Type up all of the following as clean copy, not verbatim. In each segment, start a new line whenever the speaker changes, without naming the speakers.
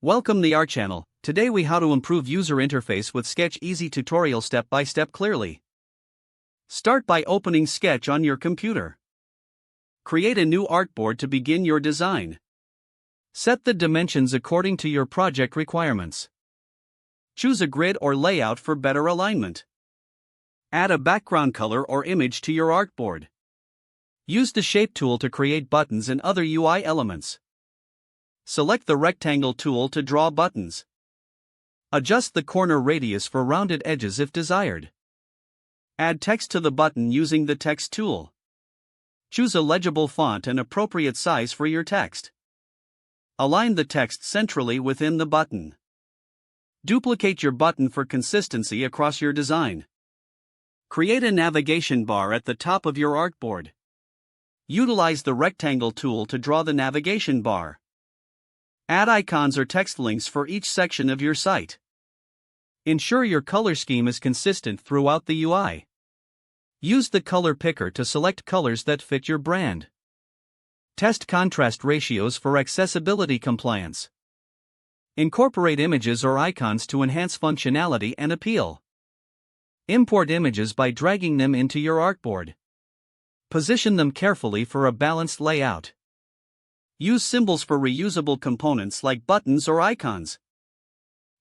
Welcome to our channel. Today we how to improve user interface with Sketch easy tutorial step by step clearly. Start by opening Sketch on your computer. Create a new artboard to begin your design. Set the dimensions according to your project requirements. Choose a grid or layout for better alignment. Add a background color or image to your artboard. Use the Shape tool to create buttons and other UI elements. Select the Rectangle tool to draw buttons. Adjust the corner radius for rounded edges if desired. Add text to the button using the Text tool. Choose a legible font and appropriate size for your text. Align the text centrally within the button. Duplicate your button for consistency across your design. Create a navigation bar at the top of your artboard. Utilize the Rectangle tool to draw the navigation bar. Add icons or text links for each section of your site. Ensure your color scheme is consistent throughout the UI. Use the color picker to select colors that fit your brand. Test contrast ratios for accessibility compliance. Incorporate images or icons to enhance functionality and appeal. Import images by dragging them into your artboard. Position them carefully for a balanced layout. Use symbols for reusable components like buttons or icons.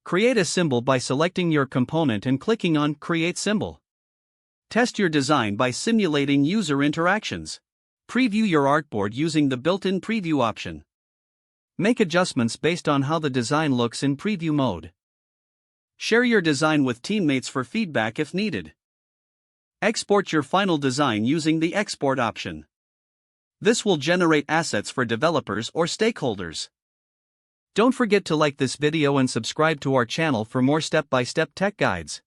Create a symbol by selecting your component and clicking on Create Symbol. Test your design by simulating user interactions. Preview your artboard using the built-in preview option. Make adjustments based on how the design looks in preview mode. Share your design with teammates for feedback if needed. Export your final design using the Export option. This will generate assets for developers or stakeholders. Don't forget to like this video and subscribe to our channel for more step-by-step tech guides.